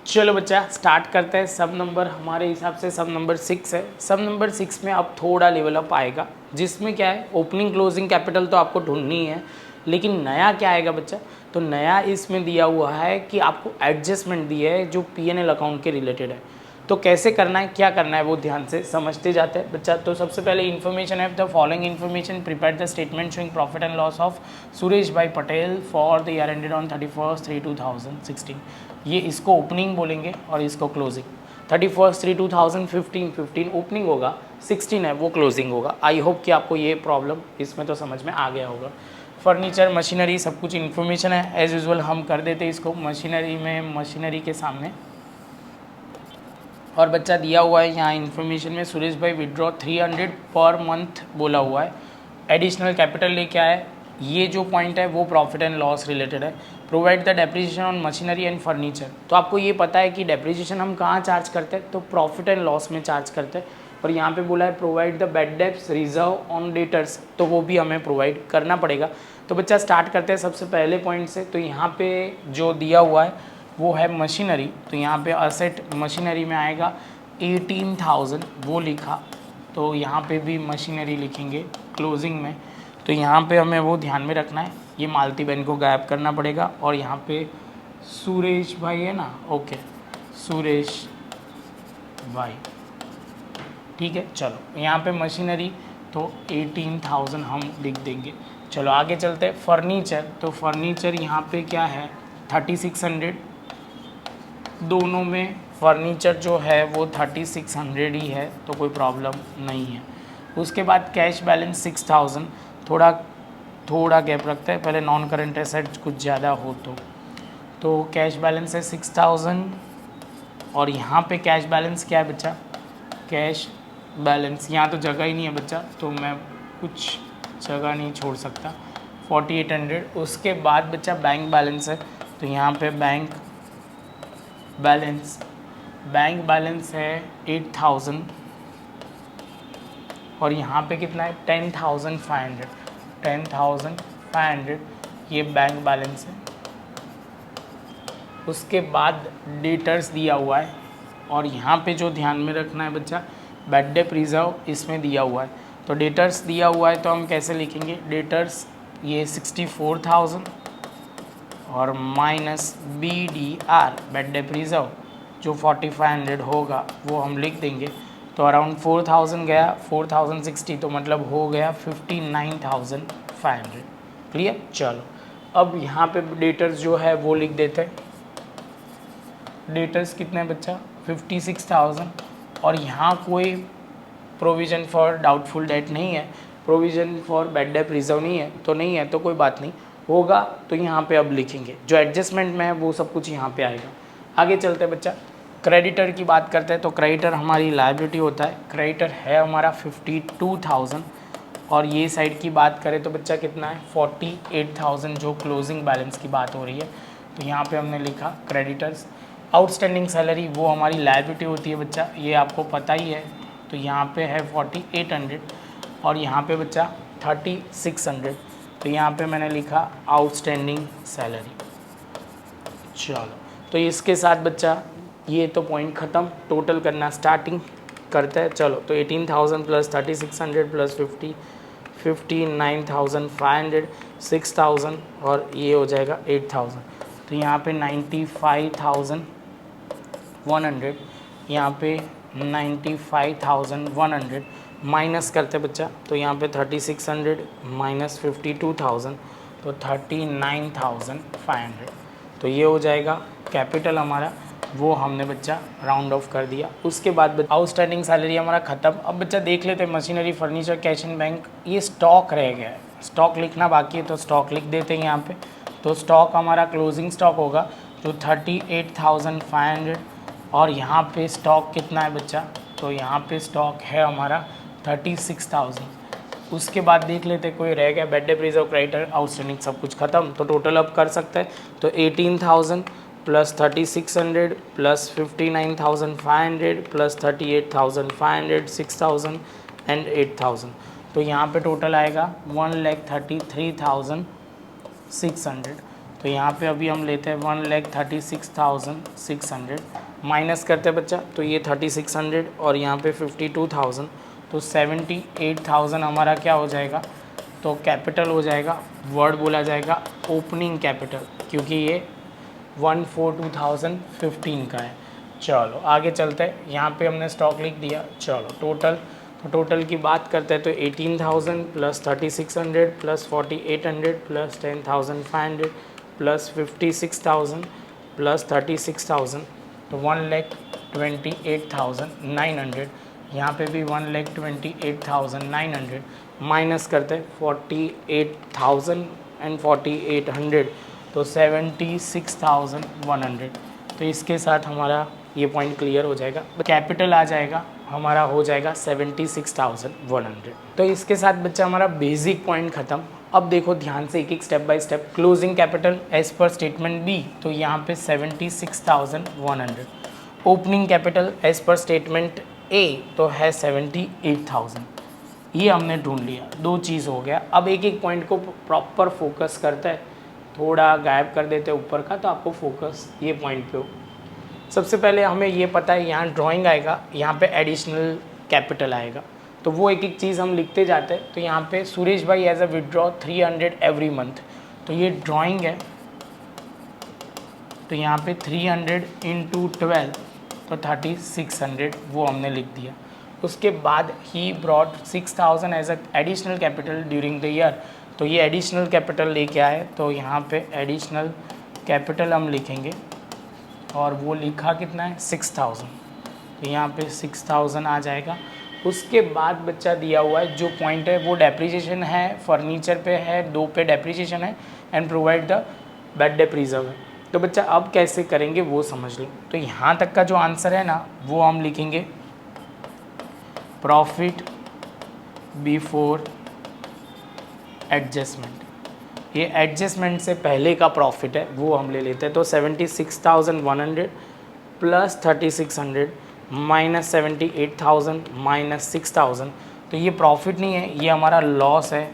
चलो बच्चा स्टार्ट करते हैं। सब नंबर हमारे हिसाब से सब नंबर 6 है। सब नंबर 6 में अब थोड़ा लेवल अप आएगा, जिसमें क्या है ओपनिंग क्लोजिंग कैपिटल तो आपको ढूंढनी है, लेकिन नया क्या आएगा बच्चा, तो नया इसमें दिया हुआ है कि आपको एडजस्टमेंट दिया है जो P&L अकाउंट के रिलेटेड है। तो कैसे करना है क्या करना है वो ध्यान से समझते जाते हैं बच्चा। तो सबसे पहले इन्फॉर्मेशन है, the following information prepare the statement showing profit and loss of Suresh bhai Patel for the year ended on 31/3/2016। ये इसको ओपनिंग बोलेंगे और इसको क्लोजिंग। 31/3/2015 ओपनिंग होगा, 16 है वो क्लोजिंग होगा। आई होप कि आपको ये प्रॉब्लम इसमें तो समझ में आ गया होगा। फर्नीचर मशीनरी सब कुछ इन्फॉर्मेशन है, एज यूजुअल हम कर देते इसको मशीनरी में, मशीनरी के सामने। और बच्चा दिया हुआ है यहाँ इन्फॉर्मेशन में, सुरेश भाई विड्रॉ 300 पर मंथ बोला हुआ है, एडिशनल कैपिटल लेके आए। ये जो पॉइंट है वो प्रॉफिट एंड लॉस रिलेटेड है। Provide the depreciation on machinery and furniture, तो आपको ये पता है कि डेप्रिसिएशन हम कहाँ चार्ज करते हैं, तो प्रॉफिट एंड लॉस में चार्ज करते हैं। और यहाँ पे बोला है provide the bad debts reserve on debtors, तो वो भी हमें प्रोवाइड करना पड़ेगा। तो बच्चा स्टार्ट करते हैं सबसे पहले पॉइंट से। तो यहाँ पे जो दिया हुआ है वो है मशीनरी, तो यहाँ पे असेट मशीनरी में आएगा 18,000 वो लिखा, तो यहाँ पे भी मशीनरी लिखेंगे क्लोजिंग में। तो यहाँ पे हमें वो ध्यान में रखना है, ये मालती बहन को गायब करना पड़ेगा। और यहाँ पे सुरेश भाई है ना, ओके सुरेश भाई, ठीक है। चलो यहाँ पे मशीनरी तो 18,000 हम लिख देंगे। चलो आगे चलते हैं। फर्नीचर, तो फर्नीचर यहाँ पे क्या है 3600, दोनों में फर्नीचर जो है वो 3600 ही है, तो कोई प्रॉब्लम नहीं है। उसके बाद कैश बैलेंस 6000, थोड़ा गैप रखते हैं, पहले नॉन करंट एसेट कुछ ज़्यादा हो तो कैश बैलेंस है 6000। और यहाँ पे कैश बैलेंस क्या है बच्चा, कैश बैलेंस यहाँ तो जगह ही नहीं है बच्चा, तो मैं कुछ जगह नहीं छोड़ सकता, 4800। उसके बाद बच्चा बैंक बैलेंस है, तो यहाँ पे बैंक बैलेंस है 8000। और यहाँ पे कितना है 10,500 ये बैंक बैलेंस है। उसके बाद डेटर्स दिया हुआ है, और यहाँ पे जो ध्यान में रखना है बच्चा बैड डेट रिजर्व इसमें दिया हुआ है। तो डेटर्स दिया हुआ है तो हम कैसे लिखेंगे, डेटर्स ये 64,000 और minus BDR bad debt reserve जो 4500 होगा वो हम लिख देंगे। तो अराउंड 4000 गया, 4060, तो मतलब हो गया 59,500। क्लियर। चलो अब यहाँ पे डेटर्स जो है वो लिख देते हैं। डेटर्स कितने बच्चा 56,000, और यहाँ कोई प्रोविज़न फॉर डाउटफुल डेट नहीं है, provision for bad debt reserve नहीं है, तो नहीं है तो कोई बात नहीं, होगा तो यहाँ पे अब लिखेंगे। जो एडजस्टमेंट में है वो सब कुछ यहाँ पे आएगा। आगे चलते हैं बच्चा, क्रेडिटर की बात करते हैं। तो क्रेडिटर हमारी लायबिलिटी होता है, क्रेडिटर है हमारा 52,000। और ये साइड की बात करें तो बच्चा कितना है 48,000, जो क्लोजिंग बैलेंस की बात हो रही है। तो यहाँ पे हमने लिखा क्रेडिटर्स। आउटस्टैंडिंग सैलरी वो हमारी लायबिलिटी होती है बच्चा, ये आपको पता ही है। तो यहाँ पे है 4800, और यहाँ पे बच्चा 3600, तो यहाँ पे मैंने लिखा आउटस्टैंडिंग सैलरी। चलो तो इसके साथ बच्चा ये तो पॉइंट ख़त्म, टोटल करना स्टार्टिंग करते हैं। चलो तो 18,000 प्लस 3600 प्लस 59,500 6000, और ये हो जाएगा 8000। तो यहाँ पे 95,100, यहाँ पे 95,100 माइनस करते बच्चा। तो यहाँ पे 3600 माइनस 52,000, तो 39,500। तो ये हो जाएगा कैपिटल हमारा, वो हमने बच्चा राउंड ऑफ कर दिया। उसके बाद आउटस्टैंडिंग सैलरी हमारा ख़त्म। अब बच्चा देख लेते हैं machinery furniture cash and bank, ये स्टॉक रह गया है, स्टॉक लिखना बाकी है तो स्टॉक लिख देते हैं यहाँ पे। तो स्टॉक हमारा क्लोजिंग स्टॉक होगा जो 38,500, और यहाँ पे स्टॉक कितना है बच्चा, तो यहाँ पे स्टॉक है हमारा 36,000। उसके बाद देख लेते कोई रह गया, bad debt reserve creditor outstanding सब कुछ ख़त्म। तो टोटल अब कर सकते हैं, तो 18,000 प्लस 3600 प्लस 59,500 प्लस 38,500 6000 एंड 8000। तो यहाँ पे टोटल आएगा 1,33,600। तो यहाँ पे अभी हम लेते हैं 1,36,600 माइनस करते हैं बच्चा, तो ये 3,600 और यहाँ पे 52,000, तो 78,000 हमारा क्या हो जाएगा, तो कैपिटल हो जाएगा, वर्ड बोला जाएगा ओपनिंग कैपिटल, क्योंकि ये 1,42,015 का है। चलो आगे चलते हैं, यहाँ पे हमने स्टॉक लिख दिया। चलो टोटल, तो टोटल की बात करते हैं तो 18,000 plus 3,600 plus 4,800 plus 10,500 plus 56,000 plus 36,000, तो 1,28,900। यहाँ पे भी 1,28,900 माइनस करते हैं 48,000 एंड 4,800, तो 76,100। तो इसके साथ हमारा ये पॉइंट क्लियर हो जाएगा। कैपिटल आ जाएगा हमारा, हो जाएगा 76,100। तो इसके साथ बच्चा हमारा बेसिक पॉइंट ख़त्म। अब देखो ध्यान से एक एक step by step. Closing capital as per statement B, तो यहाँ पे 76,100। Opening capital as per statement A तो है 78,000। ये हमने ढूंढ लिया, दो चीज़ हो गया। अब एक एक पॉइंट को प्रॉपर फोकस करता है, थोड़ा गायब कर देते ऊपर का, तो आपको फोकस ये पॉइंट पे हो। सबसे पहले हमें ये पता है यहाँ ड्राइंग आएगा, यहाँ पे एडिशनल कैपिटल आएगा, तो वो एक एक चीज़ हम लिखते जाते हैं। तो यहाँ पे सुरेश भाई as a withdraw 300 every month, तो ये ड्राइंग है, तो यहाँ पे 300 इंटू 12 तो 3,600 वो हमने लिख दिया। उसके बाद ही brought 6,000 as a additional capital during the year, तो ये एडिशनल कैपिटल लेके आए, तो यहाँ पे एडिशनल कैपिटल हम लिखेंगे और वो लिखा कितना है 6,000, तो यहाँ पे 6,000 आ जाएगा। उसके बाद बच्चा दिया हुआ है जो पॉइंट है वो डेप्रीशिएशन है, फर्नीचर पे है, 2 पे डेप्रीशिएशन है and provide the bad debt reserve है। तो बच्चा अब कैसे करेंगे वो समझ लो। तो यहाँ तक का जो आंसर है ना वो हम लिखेंगे प्रॉफिट बिफोर एडजस्टमेंट। ये एडजस्टमेंट से पहले का प्रॉफिट है वो हम ले लेते हैं। तो 76,100 प्लस 3,600 माइनस 78,000 माइनस 6,000, तो ये प्रॉफिट नहीं है, ये हमारा लॉस है।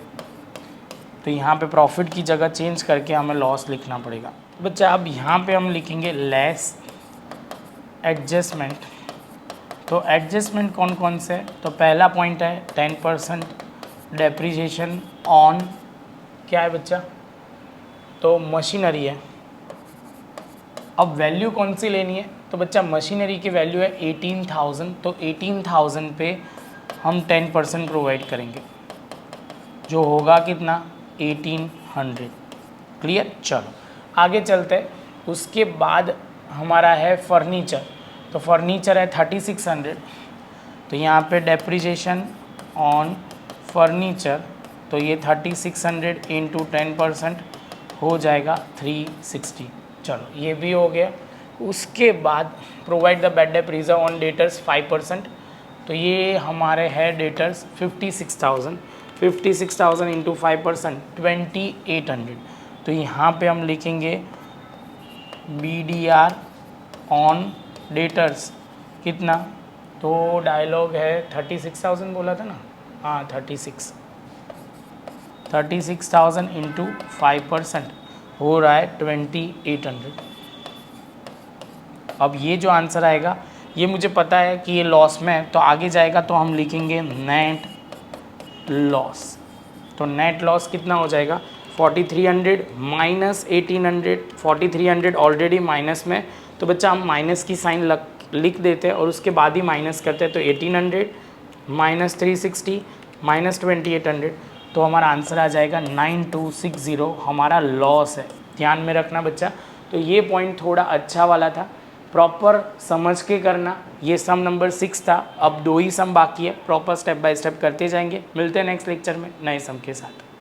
तो यहाँ पे प्रॉफिट की जगह चेंज करके हमें लॉस लिखना पड़ेगा। बच्चा अब यहाँ पे हम लिखेंगे लेस एडजस्टमेंट। तो एडजस्टमेंट कौन कौन से, तो पहला पॉइंट है 10% डेप्रीशिएशन ऑन, क्या है बच्चा, तो मशीनरी है। अब वैल्यू कौन सी लेनी है, तो बच्चा मशीनरी की वैल्यू है 18,000, तो 18,000 पे हम 10% प्रोवाइड करेंगे, जो होगा कितना 1,800। क्लियर। चलो आगे चलते हैं। उसके बाद हमारा है फर्नीचर, तो फर्नीचर है 3,600, तो यहाँ पे डेप्रीशिएशन ऑन फर्नीचर, तो ये 3,600 इंटू 10% हो जाएगा 360। चलो ये भी हो गया। उसके बाद provide the bad debt reserve on debtors 5%, तो ये हमारे है डेटर्स 56,000 इंटू 5% 2,800, तो यहाँ पे हम लिखेंगे BDR ऑन डेटर्स कितना, तो डायलॉग है 36,000 बोला था ना, हाँ 36,000 इंटू 5% हो रहा है 2,800। अब ये जो आंसर आएगा ये मुझे पता है कि ये लॉस में है, तो आगे जाएगा तो हम लिखेंगे नेट लॉस। तो नेट लॉस कितना हो जाएगा 4,300 माइनस 1,800, 4,300 ऑलरेडी माइनस में, तो बच्चा हम माइनस की साइन लिख देते हैं और उसके बाद ही माइनस करते हैं। तो 1,800 माइनस 360 माइनस 2,800, तो हमारा आंसर आ जाएगा 9,260 हमारा लॉस है। ध्यान में रखना बच्चा। तो ये पॉइंट थोड़ा अच्छा वाला था, प्रॉपर समझ के करना। ये सम नंबर 6 था, अब 2 ही सम बाकी है, प्रॉपर स्टेप बाय स्टेप करते जाएंगे। मिलते हैं नेक्स्ट लेक्चर में नए सम के साथ।